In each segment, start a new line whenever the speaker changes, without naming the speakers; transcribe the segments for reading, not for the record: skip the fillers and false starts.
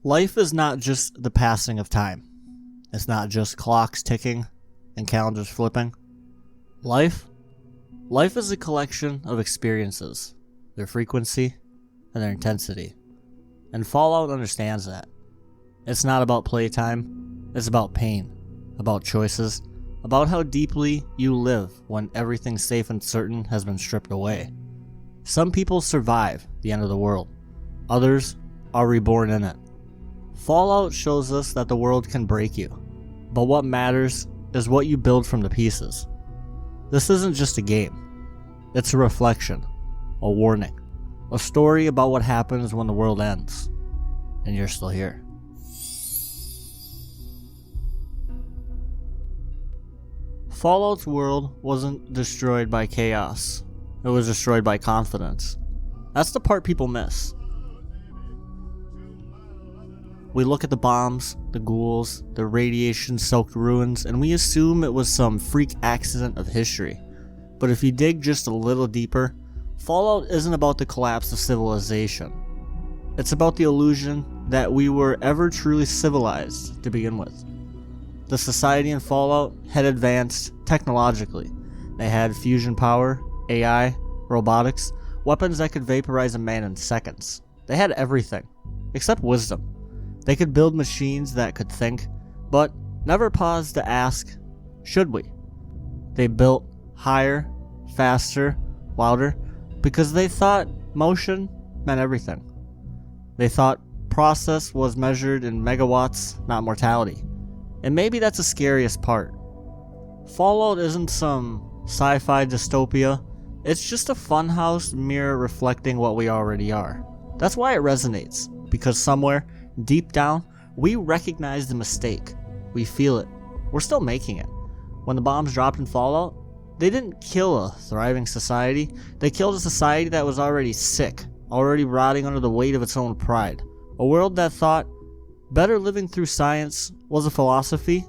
Life is not just the passing of time. It's not just clocks ticking and calendars flipping. Life is a collection of experiences, their frequency and their intensity. And Fallout understands that. It's not about playtime, it's about pain, about choices, about how deeply you live when everything safe and certain has been stripped away. Some people survive the end of the world, others are reborn in it. Fallout shows us that the world can break you, but what matters is what you build from the pieces. This isn't just a game, it's a reflection, a warning, a story about what happens when the world ends, and you're still here. Fallout's world wasn't destroyed by chaos, it was destroyed by confidence. That's the part people miss. We look at the bombs, the ghouls, the radiation-soaked ruins, and we assume it was some freak accident of history. But if you dig just a little deeper, Fallout isn't about the collapse of civilization. It's about the illusion that we were ever truly civilized to begin with. The society in Fallout had advanced technologically. They had fusion power, AI, robotics, weapons that could vaporize a man in seconds. They had everything, except wisdom. They could build machines that could think, but never paused to ask, should we? They built higher, faster, louder, because they thought motion meant everything. They thought process was measured in megawatts, not mortality. And maybe that's the scariest part. Fallout isn't some sci-fi dystopia, it's just a funhouse mirror reflecting what we already are. That's why it resonates, because somewhere, deep down, we recognize the mistake. We feel it. We're still making it. When the bombs dropped in Fallout, they didn't kill a thriving society. They killed a society that was already sick, already rotting under the weight of its own pride. A world that thought better living through science was a philosophy,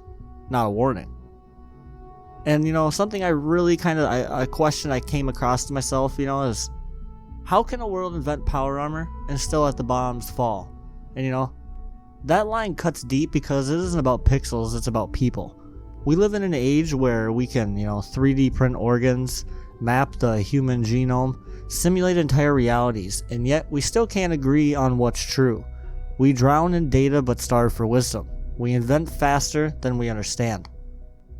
not a warning. And something I really a question I came across to myself, is how can a world invent power armor and still let the bombs fall? And that line cuts deep because it isn't about pixels, it's about people. We live in an age where we can, 3D print organs, map the human genome, simulate entire realities, and yet we still can't agree on what's true. We drown in data but starve for wisdom. We invent faster than we understand.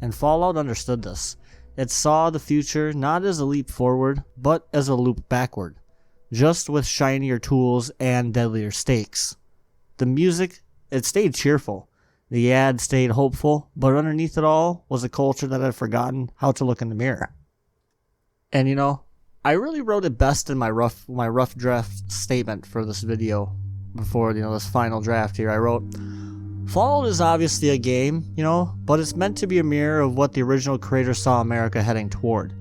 And Fallout understood this. It saw the future not as a leap forward, but as a loop backward, just with shinier tools and deadlier stakes. The music, it stayed cheerful. The ad stayed hopeful, but underneath it all was a culture that had forgotten how to look in the mirror. And I really wrote it best in my rough draft statement for this video before this final draft here. I wrote, Fallout is obviously a game, but it's meant to be a mirror of what the original creator saw America heading toward.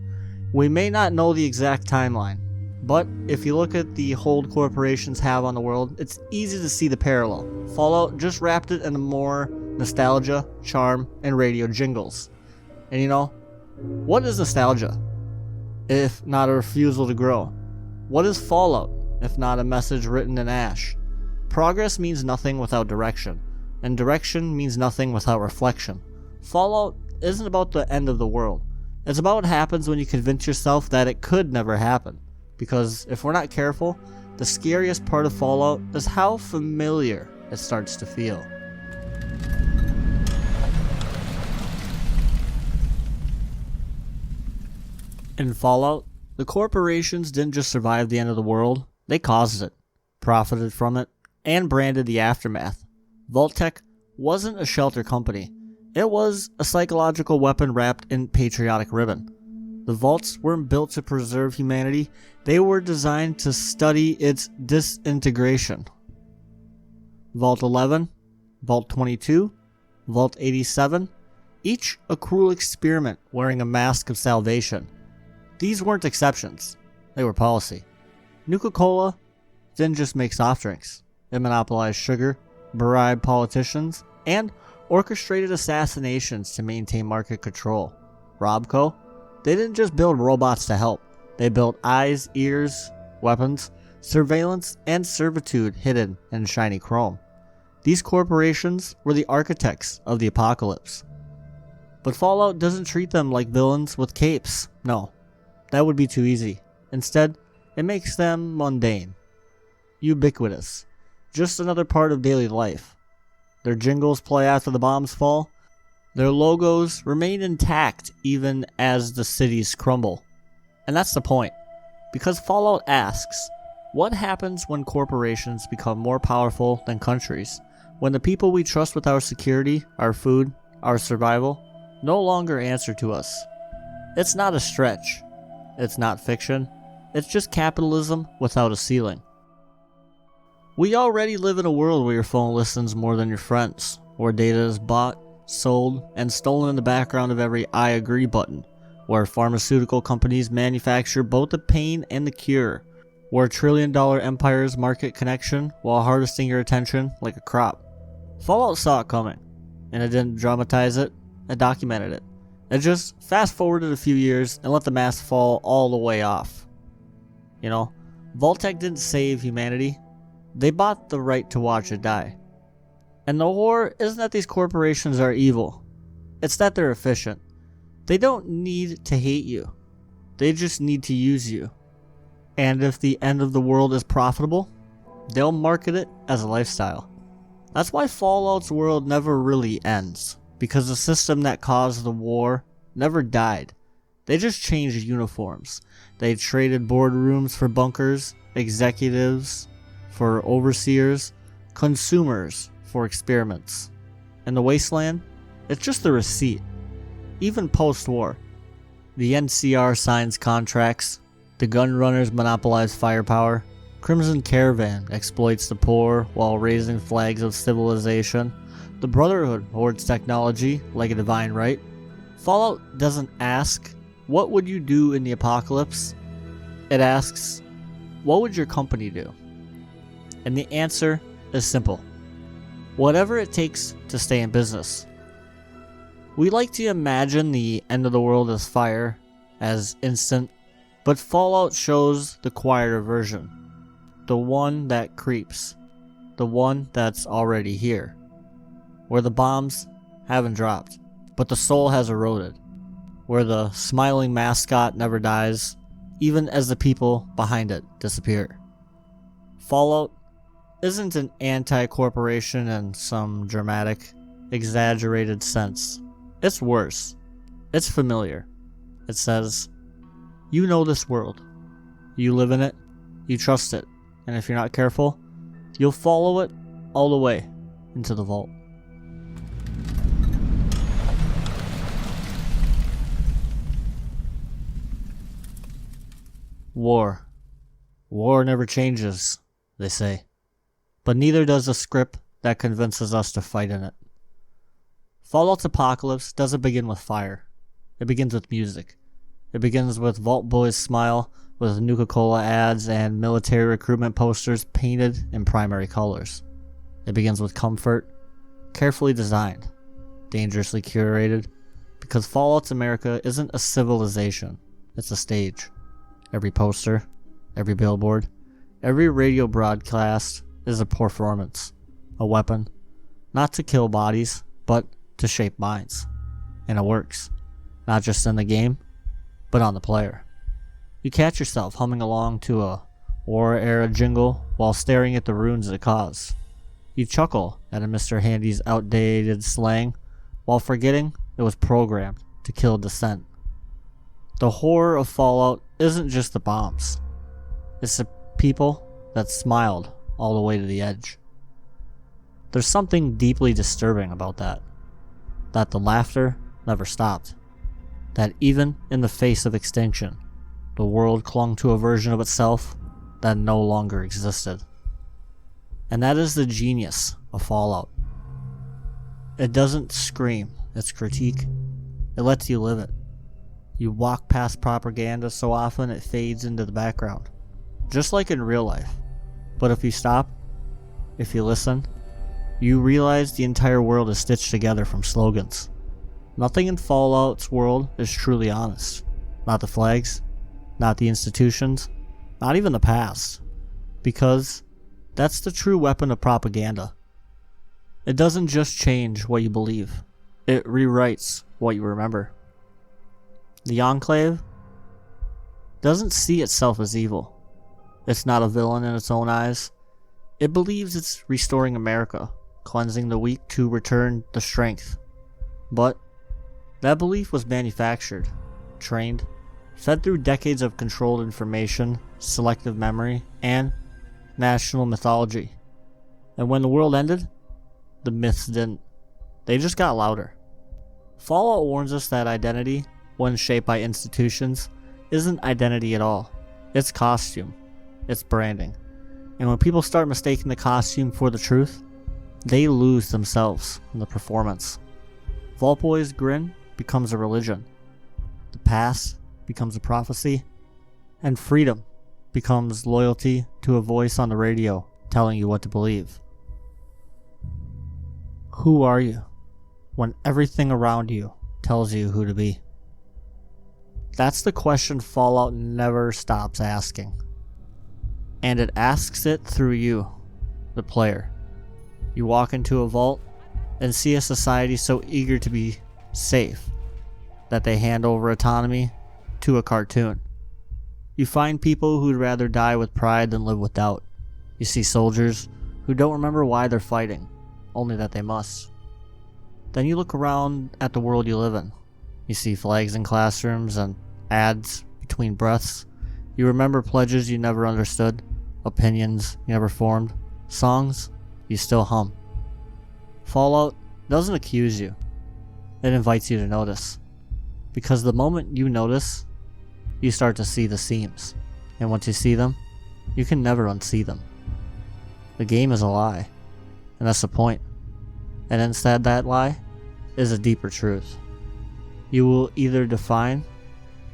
We may not know the exact timeline, but if you look at the hold corporations have on the world, it's easy to see the parallel. Fallout just wrapped it in more nostalgia, charm, and radio jingles. And what is nostalgia, if not a refusal to grow? What is Fallout, if not a message written in ash? Progress means nothing without direction, and direction means nothing without reflection. Fallout isn't about the end of the world. It's about what happens when you convince yourself that it could never happen. Because if we're not careful, the scariest part of Fallout is how familiar it starts to feel. In Fallout, the corporations didn't just survive the end of the world, they caused it, profited from it, and branded the aftermath. Vault-Tec wasn't a shelter company. It was a psychological weapon wrapped in patriotic ribbon. The vaults weren't built to preserve humanity, they were designed to study its disintegration. Vault 11, Vault 22, Vault 87, each a cruel experiment wearing a mask of salvation. These weren't exceptions, they were policy. Nuka-Cola didn't just make soft drinks. It monopolized sugar, bribed politicians, and orchestrated assassinations to maintain market control. Robco, they didn't just build robots to help. They built eyes, ears, weapons, surveillance, and servitude hidden in shiny chrome. These corporations were the architects of the apocalypse. But Fallout doesn't treat them like villains with capes. No, that would be too easy. Instead, it makes them mundane, ubiquitous, just another part of daily life. Their jingles play after the bombs fall. Their logos remain intact even as the cities crumble. And that's the point, because Fallout asks, what happens when corporations become more powerful than countries? When the people we trust with our security, our food, our survival, no longer answer to us? It's not a stretch. It's not fiction. It's just capitalism without a ceiling. We already live in a world where your phone listens more than your friends, where data is bought, sold, and stolen in the background of every I agree button, where pharmaceutical companies manufacture both the pain and the cure, where trillion-dollar empires market connection while harvesting your attention like a crop. Fallout saw it coming, and it didn't dramatize it, it documented it. It just fast-forwarded a few years and let the mask fall all the way off. You know, Vault-Tec didn't save humanity, they bought the right to watch it die. And the horror isn't that these corporations are evil, it's that they're efficient. They don't need to hate you, they just need to use you. And if the end of the world is profitable, they'll market it as a lifestyle. That's why Fallout's world never really ends, because the system that caused the war never died. They just changed uniforms. They traded boardrooms for bunkers, executives for overseers, consumers for experiments. And the Wasteland, it's just the receipt. Even post-war, the NCR signs contracts, the gun runners monopolize firepower, Crimson Caravan exploits the poor while raising flags of civilization, the Brotherhood hoards technology like a divine right. Fallout doesn't ask, what would you do in the apocalypse? It asks, what would your company do? And the answer is simple. Whatever it takes to stay in business. We like to imagine the end of the world as fire, as instant, but Fallout shows the quieter version. The one that creeps. The one that's already here. Where the bombs haven't dropped, but the soul has eroded. Where the smiling mascot never dies, even as the people behind it disappear. Fallout isn't an anti-corporation in some dramatic, exaggerated sense. It's worse. It's familiar. It says, you know this world. You live in it. You trust it. And if you're not careful, you'll follow it all the way into the vault. War. War never changes, they say. But neither does the script that convinces us to fight in it. Fallout's apocalypse doesn't begin with fire. It begins with music. It begins with Vault Boy's smile, with Nuka-Cola ads and military recruitment posters painted in primary colors. It begins with comfort, carefully designed, dangerously curated, because Fallout's America isn't a civilization, it's a stage. Every poster, every billboard, every radio broadcast is a performance, a weapon, not to kill bodies, but to shape minds. And it works, not just in the game, but on the player. You catch yourself humming along to a war-era jingle while staring at the ruins it caused. You chuckle at a Mr. Handy's outdated slang while forgetting it was programmed to kill dissent. The horror of Fallout isn't just the bombs. It's the people that smiled all the way to the edge. There's something deeply disturbing about that. That the laughter never stopped. That even in the face of extinction, the world clung to a version of itself that no longer existed. And that is the genius of Fallout. It doesn't scream its critique. It lets you live it. You walk past propaganda so often it fades into the background. Just like in real life. But if you stop, if you listen, you realize the entire world is stitched together from slogans. Nothing in Fallout's world is truly honest. Not the flags, not the institutions, not even the past. Because that's the true weapon of propaganda. It doesn't just change what you believe, it rewrites what you remember. The Enclave doesn't see itself as evil. It's not a villain in its own eyes. It believes it's restoring America, cleansing the weak to return the strength. But that belief was manufactured, trained, fed through decades of controlled information, selective memory, and national mythology. And when the world ended, the myths didn't. They just got louder. Fallout warns us that identity, when shaped by institutions, isn't identity at all. It's costume. It's branding. And when people start mistaking the costume for the truth, they lose themselves in the performance. Vault Boy's grin becomes a religion. The past becomes a prophecy. And freedom becomes loyalty to a voice on the radio telling you what to believe. Who are you when everything around you tells you who to be? That's the question Fallout never stops asking. And it asks it through you, the player. You walk into a vault and see a society so eager to be safe that they hand over autonomy to a cartoon. You find people who'd rather die with pride than live with doubt. You see soldiers who don't remember why they're fighting, only that they must. Then you look around at the world you live in. You see flags in classrooms and ads between breaths. You remember pledges you never understood, opinions you never formed, songs you still hum. Fallout doesn't accuse you. It invites you to notice. Because the moment you notice, you start to see the seams. And once you see them, you can never unsee them. The game is a lie. And that's the point. And inside that lie is a deeper truth. You will either define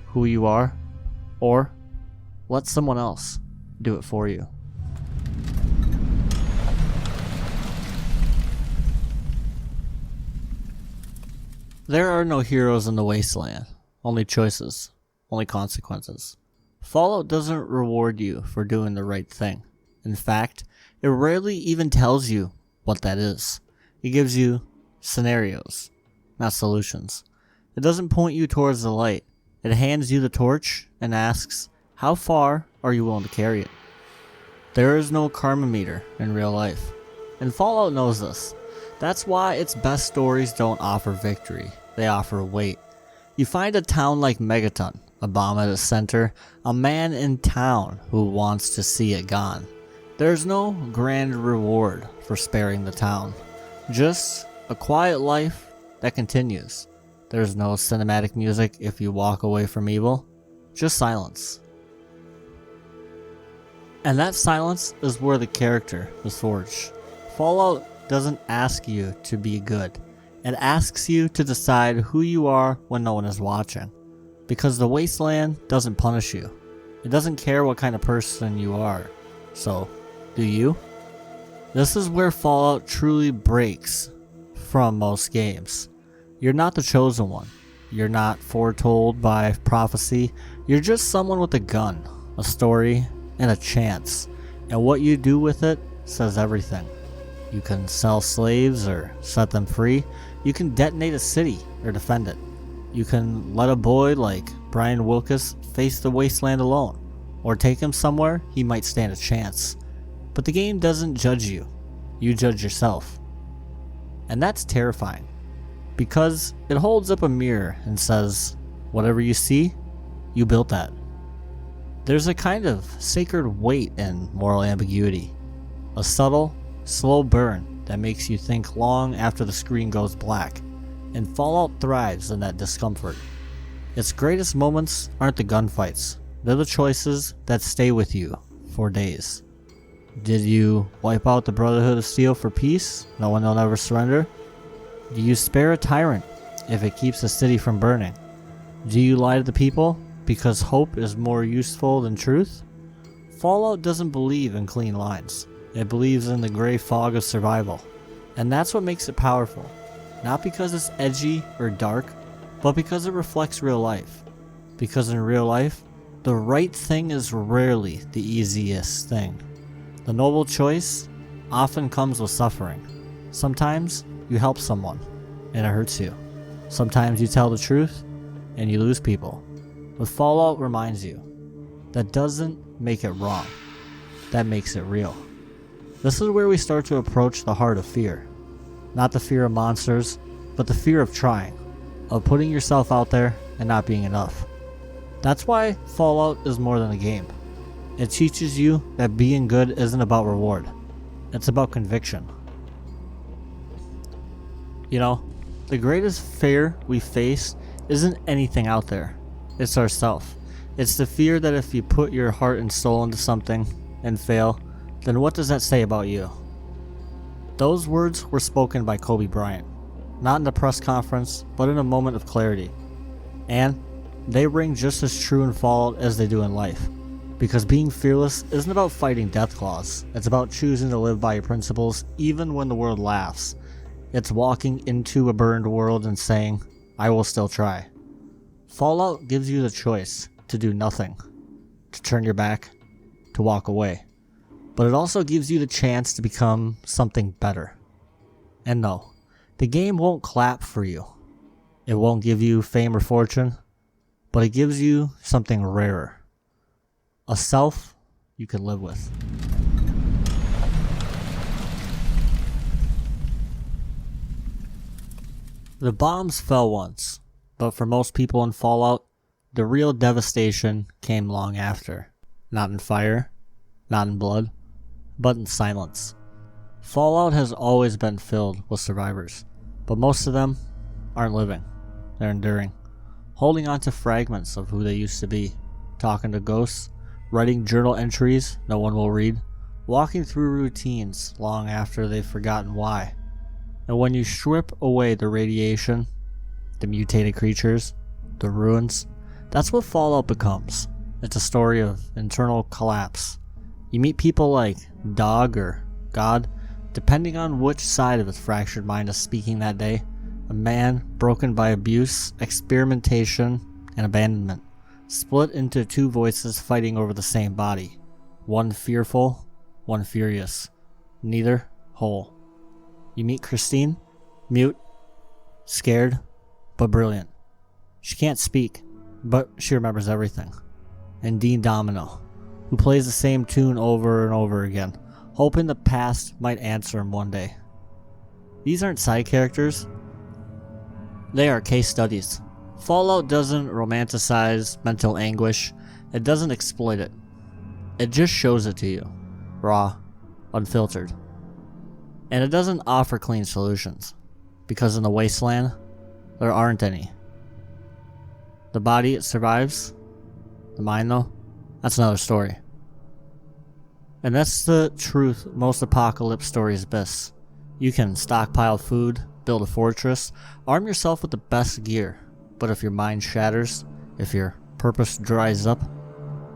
who you are, or let someone else do it for you. There are no heroes in the Wasteland, only choices, only consequences. Fallout doesn't reward you for doing the right thing. In fact, it rarely even tells you what that is. It gives you scenarios, not solutions. It doesn't point you towards the light. It hands you the torch and asks, how far are you willing to carry it? There is no karma meter in real life, and Fallout knows this. That's why its best stories don't offer victory, they offer weight. You find a town like Megaton, a bomb at its center, a man in town who wants to see it gone. There's no grand reward for sparing the town, just a quiet life that continues. There's no cinematic music if you walk away from evil, just silence. And that silence is where the character is forged. Fallout doesn't ask you to be good. It asks you to decide who you are when no one is watching. Because the Wasteland doesn't punish you. It doesn't care what kind of person you are. So, do you? This is where Fallout truly breaks from most games. You're not the chosen one. You're not foretold by prophecy. You're just someone with a gun, a story, and a chance. And what you do with it says everything. You can sell slaves or set them free. You can detonate a city or defend it. You can let a boy like Brian Wilkes face the Wasteland alone, or take him somewhere he might stand a chance. But the game doesn't judge you. You judge yourself. And that's terrifying, because it holds up a mirror and says, whatever you see, you built that. There's a kind of sacred weight in moral ambiguity. A subtle, slow burn that makes you think long after the screen goes black. And Fallout thrives in that discomfort. Its greatest moments aren't the gunfights. They're the choices that stay with you for days. Did you wipe out the Brotherhood of Steel for peace, knowing they'll never surrender? Do you spare a tyrant if it keeps a city from burning? Do you lie to the people because hope is more useful than truth? Fallout doesn't believe in clean lines. It believes in the gray fog of survival. And that's what makes it powerful. Not because it's edgy or dark, but because it reflects real life. Because in real life, the right thing is rarely the easiest thing. The noble choice often comes with suffering. Sometimes you help someone and it hurts you. Sometimes you tell the truth and you lose people. But Fallout reminds you that doesn't make it wrong. That makes it real. This is where we start to approach the heart of fear. Not the fear of monsters, but the fear of trying, of putting yourself out there and not being enough. That's why Fallout is more than a game. It teaches you that being good isn't about reward. It's about conviction. You know, the greatest fear we face isn't anything out there. It's ourself. It's the fear that if you put your heart and soul into something and fail, then what does that say about you? Those words were spoken by Kobe Bryant, not in a press conference, but in a moment of clarity. And they ring just as true in Fallout as they do in life. Because being fearless isn't about fighting death claws. It's about choosing to live by your principles even when the world laughs. It's walking into a burned world and saying, I will still try. Fallout gives you the choice to do nothing, to turn your back, to walk away. But it also gives you the chance to become something better. And no, the game won't clap for you. It won't give you fame or fortune, but it gives you something rarer. A self you can live with. The bombs fell once, but for most people in Fallout, the real devastation came long after. Not in fire, not in blood, but in silence. Fallout has always been filled with survivors, but most of them aren't living. They're enduring, holding on to fragments of who they used to be, talking to ghosts, writing journal entries no one will read, walking through routines long after they've forgotten why. And when you strip away the radiation, the mutated creatures, the ruins, that's what Fallout becomes. It's a story of internal collapse. You meet people like Dog or God, depending on which side of his fractured mind is speaking that day. A man broken by abuse, experimentation, and abandonment, split into two voices fighting over the same body. One fearful, one furious. Neither whole. You meet Christine, mute, scared, but brilliant. She can't speak, but she remembers everything. And Dean Domino, who plays the same tune over and over again, hoping the past might answer him one day. These aren't side characters. They are case studies. Fallout doesn't romanticize mental anguish. It doesn't exploit it. It just shows it to you. Raw, unfiltered. And it doesn't offer clean solutions. Because in the Wasteland, there aren't any. The body, it survives. The mind, though, that's another story. And that's the truth most apocalypse stories miss. You can stockpile food, build a fortress, arm yourself with the best gear. But if your mind shatters, if your purpose dries up,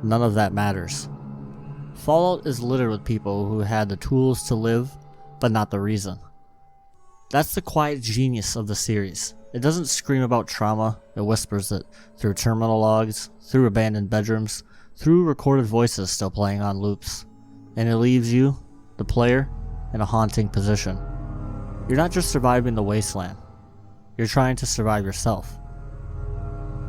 none of that matters. Fallout is littered with people who had the tools to live, but not the reason. That's the quiet genius of the series. It doesn't scream about trauma, it whispers it through terminal logs, through abandoned bedrooms, through recorded voices still playing on loops. And it leaves you, the player, in a haunting position. You're not just surviving the Wasteland, you're trying to survive yourself.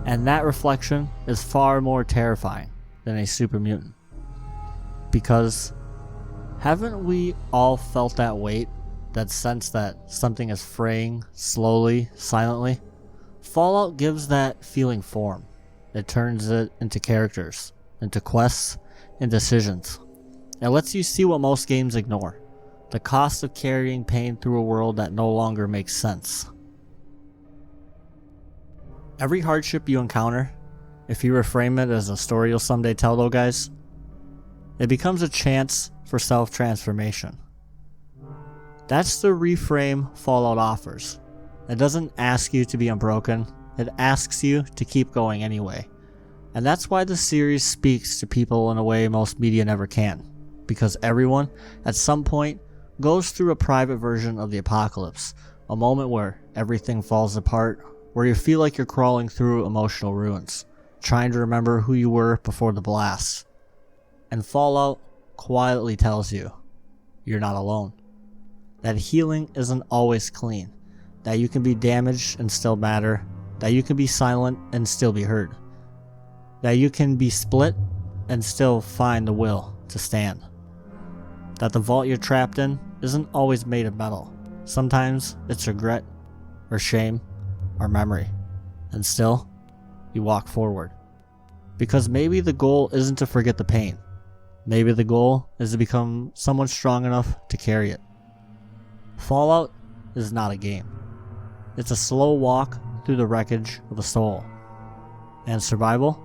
And that reflection is far more terrifying than a super mutant. Because haven't we all felt that weight, that sense that something is fraying slowly, silently? Fallout gives that feeling form. It turns it into characters, into quests, and decisions. It lets you see what most games ignore. The cost of carrying pain through a world that no longer makes sense. Every hardship you encounter, if you reframe it as a story you'll someday tell though guys, it becomes a chance for self-transformation. That's the reframe Fallout offers. It doesn't ask you to be unbroken, it asks you to keep going anyway. And that's why the series speaks to people in a way most media never can. Because everyone, at some point, goes through a private version of the apocalypse. A moment where everything falls apart, where you feel like you're crawling through emotional ruins, trying to remember who you were before the blast. And Fallout quietly tells you you're not alone. That healing isn't always clean. That you can be damaged and still matter. That you can be silent and still be heard. That you can be split and still find the will to stand. That the vault you're trapped in isn't always made of metal. Sometimes it's regret, or shame, or memory. And still, you walk forward. Because maybe the goal isn't to forget the pain. Maybe the goal is to become someone strong enough to carry it. Fallout is not a game. It's a slow walk through the wreckage of a soul. And survival?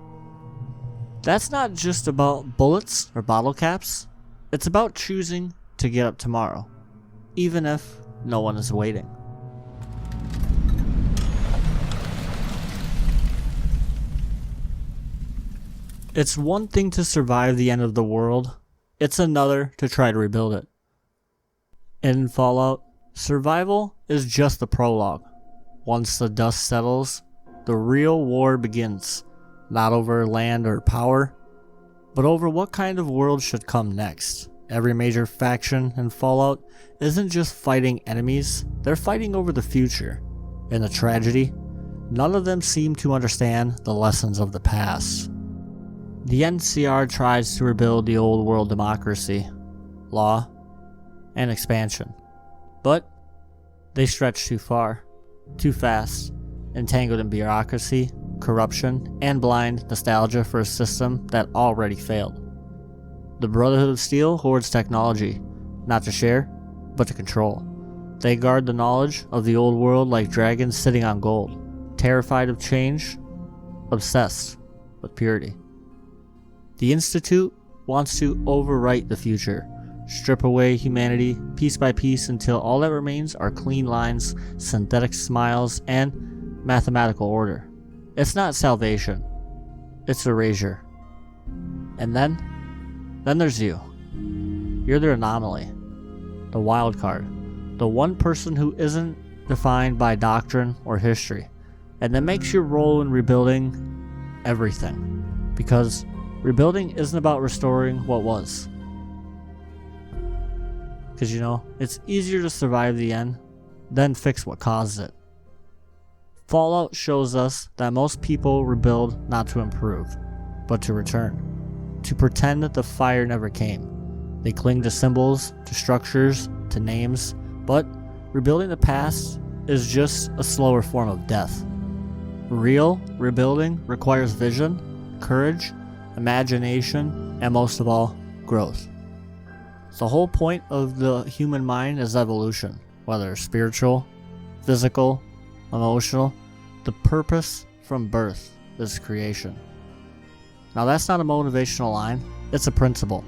That's not just about bullets or bottle caps. It's about choosing to get up tomorrow, even if no one is waiting. It's one thing to survive the end of the world. It's another to try to rebuild it. In Fallout, survival is just the prologue. Once the dust settles, the real war begins. Not over land or power, but over what kind of world should come next. Every major faction in Fallout isn't just fighting enemies, they're fighting over the future. In the tragedy, none of them seem to understand the lessons of the past. The NCR tries to rebuild the old world democracy, law, and expansion. But they stretch too far, too fast, entangled in bureaucracy, corruption, and blind nostalgia for a system that already failed. The Brotherhood of Steel hoards technology, not to share, but to control. They guard the knowledge of the old world like dragons sitting on gold, terrified of change, obsessed with purity. The Institute wants to overwrite the future, strip away humanity piece by piece until all that remains are clean lines, synthetic smiles, and mathematical order. It's not salvation, it's erasure. And then there's you. You're the anomaly, the wild card, the one person who isn't defined by doctrine or history, and that makes your role in rebuilding everything. Because rebuilding isn't about restoring what was. Because it's easier to survive the end than fix what caused it. Fallout shows us that most people rebuild not to improve, but to return. To pretend that the fire never came. They cling to symbols, to structures, to names, but rebuilding the past is just a slower form of death. Real rebuilding requires vision, courage, imagination, and most of all, growth. The whole point of the human mind is evolution, whether spiritual, physical, emotional. The purpose from birth is creation. Now that's not a motivational line, it's a principle.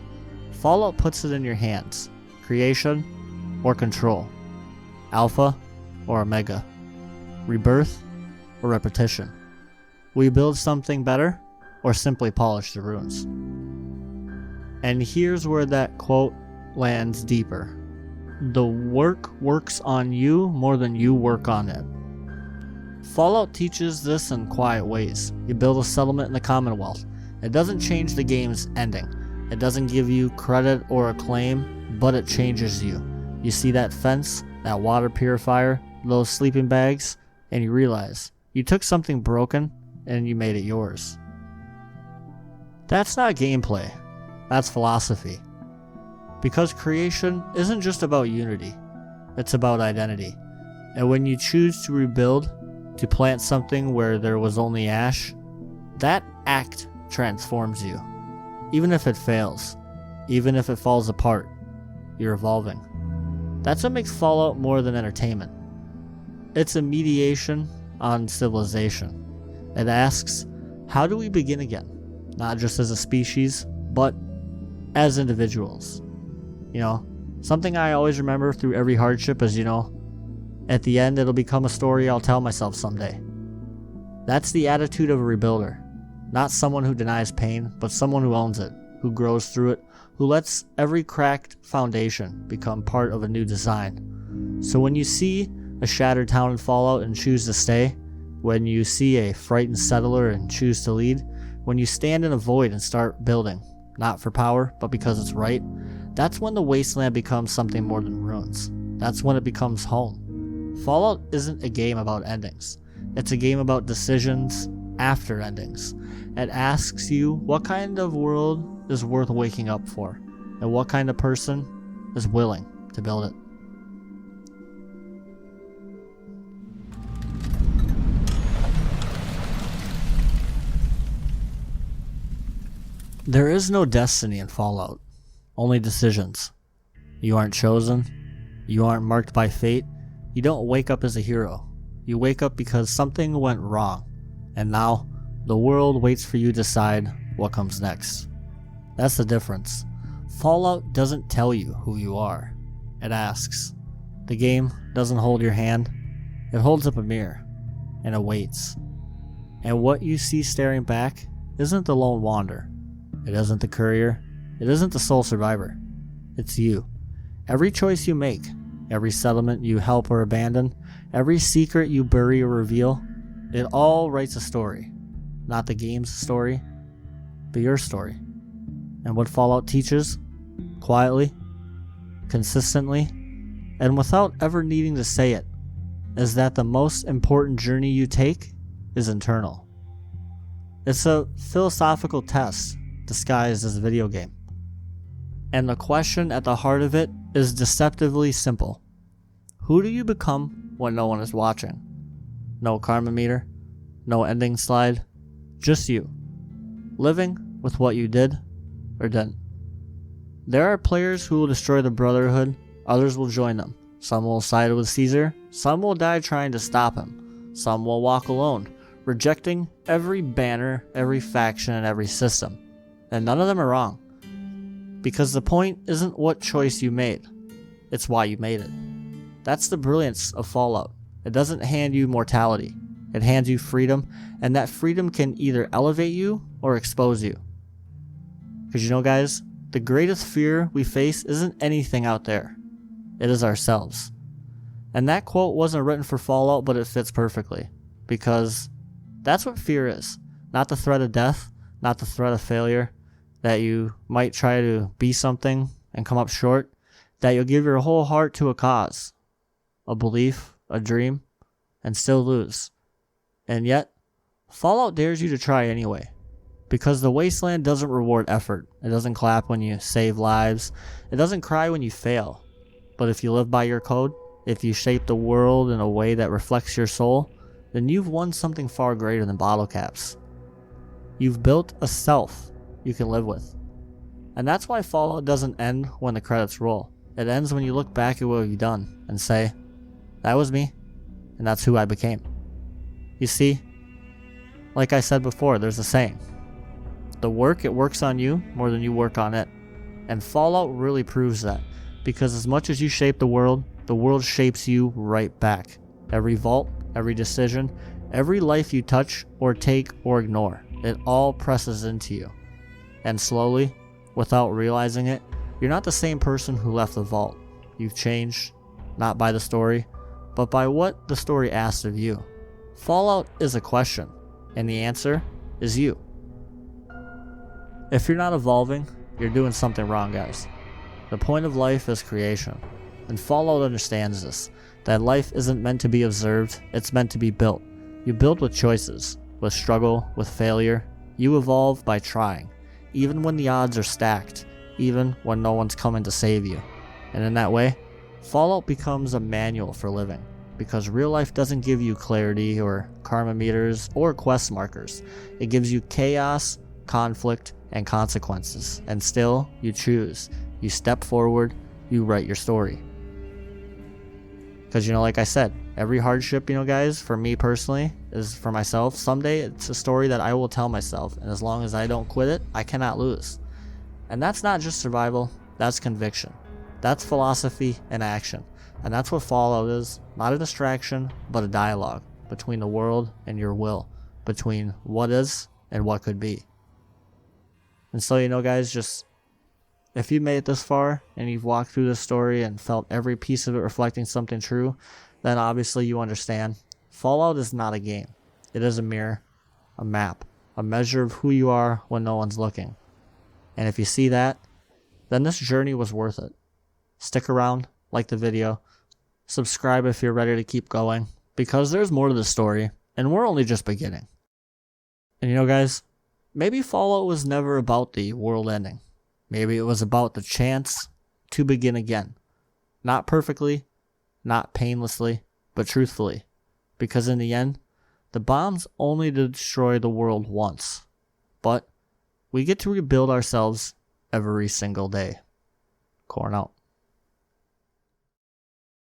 Fallout puts it in your hands. Creation or control. Alpha or Omega. Rebirth or repetition. Will you build something better or simply polish the ruins? And here's where that quote lands deeper. The work works on you more than you work on it. Fallout teaches this in quiet ways. You build a settlement in the Commonwealth. It doesn't change the game's ending. It doesn't give you credit or acclaim, but it changes you. You see that fence, that water purifier, those sleeping bags, and you realize you took something broken and you made it yours. That's not gameplay. That's philosophy. Because creation isn't just about unity. It's about identity. And when you choose to rebuild, to plant something where there was only ash, that act transforms you. Even if it fails, even if it falls apart, you're evolving. That's what makes Fallout more than entertainment. It's a mediation on civilization. It asks, how do we begin again? Not just as a species, but as individuals. Something I always remember through every hardship is, at the end it'll become a story I'll tell myself someday. That's the attitude of a rebuilder. Not someone who denies pain, but someone who owns it, who grows through it, who lets every cracked foundation become part of a new design. So when you see a shattered town in Fallout and choose to stay, when you see a frightened settler and choose to lead, when you stand in a void and start building, not for power, but because it's right, That's when the Wasteland becomes something more than ruins. That's when it becomes home. Fallout isn't a game about endings. It's a game about decisions after endings. It asks you what kind of world is worth waking up for, and what kind of person is willing to build it. There is no destiny in Fallout, only decisions. You aren't chosen, you aren't marked by fate, you don't wake up as a hero. You wake up because something went wrong, and now the world waits for you to decide what comes next. That's the difference. Fallout doesn't tell you who you are, it asks. The game doesn't hold your hand, it holds up a mirror, and it waits. And what you see staring back isn't the lone wanderer. It isn't the courier. It isn't the sole survivor. It's you. Every choice you make, every settlement you help or abandon, every secret you bury or reveal, it all writes a story. Not the game's story, but your story. And what Fallout teaches, quietly, consistently, and without ever needing to say it, is that the most important journey you take is internal. It's a philosophical test disguised as a video game. And the question at the heart of it is deceptively simple. Who do you become when no one is watching? No karma meter, no ending slide, just you, living with what you did or didn't. There are players who will destroy the Brotherhood, others will join them. Some will side with Caesar, some will die trying to stop him, some will walk alone, rejecting every banner, every faction, and every system. And none of them are wrong. Because the point isn't what choice you made, it's why you made it. That's the brilliance of Fallout. It doesn't hand you mortality, it hands you freedom, and that freedom can either elevate you or expose you. Because you know guys, the greatest fear we face isn't anything out there, it is ourselves. And that quote wasn't written for Fallout, but it fits perfectly. Because that's what fear is. Not the threat of death, not the threat of failure, that you might try to be something and come up short, that you'll give your whole heart to a cause, a belief, a dream, and still lose. And yet, Fallout dares you to try anyway. Because the Wasteland doesn't reward effort. It doesn't clap when you save lives. It doesn't cry when you fail. But if you live by your code, if you shape the world in a way that reflects your soul, then you've won something far greater than bottle caps. You've built a self you can live with. And that's why Fallout doesn't end when the credits roll. It ends when you look back at what you've done and say, that was me, and that's who I became. You see, like I said before, there's a saying. The work, it works on you more than you work on it. And Fallout really proves that. Because as much as you shape the world shapes you right back. Every vault, every decision, every life you touch or take or ignore, it all presses into you. And slowly, without realizing it, you're not the same person who left the vault. You've changed, not by the story, but by what the story asks of you. Fallout is a question, and the answer is you. If you're not evolving, you're doing something wrong, guys. The point of life is creation, and Fallout understands this, that life isn't meant to be observed, it's meant to be built. You build with choices, with struggle, with failure. You evolve by trying, even when the odds are stacked, even when no one's coming to save you. And in that way, Fallout becomes a manual for living, because real life doesn't give you clarity or karma meters or quest markers. It gives you chaos, conflict, and consequences, and still you choose. You step forward, you write your story. Because like I said, every hardship, guys, for me personally, is for myself. Someday it's a story that I will tell myself, and as long as I don't quit it, I cannot lose. And that's not just survival, that's conviction. That's philosophy in action. And that's what Fallout is. Not a distraction, but a dialogue between the world and your will, between what is and what could be. And so, guys, just if you made it this far and you've walked through this story and felt every piece of it reflecting something true, then obviously you understand. Fallout is not a game. It is a mirror, a map, a measure of who you are when no one's looking. And if you see that, then this journey was worth it. Stick around, like the video, subscribe if you're ready to keep going, because there's more to the story, and we're only just beginning. And you know, guys, maybe Fallout was never about the world ending. Maybe it was about the chance to begin again. Not perfectly, not painlessly, but truthfully. Because in the end, the bombs only destroy the world once. But we get to rebuild ourselves every single day. Corn out.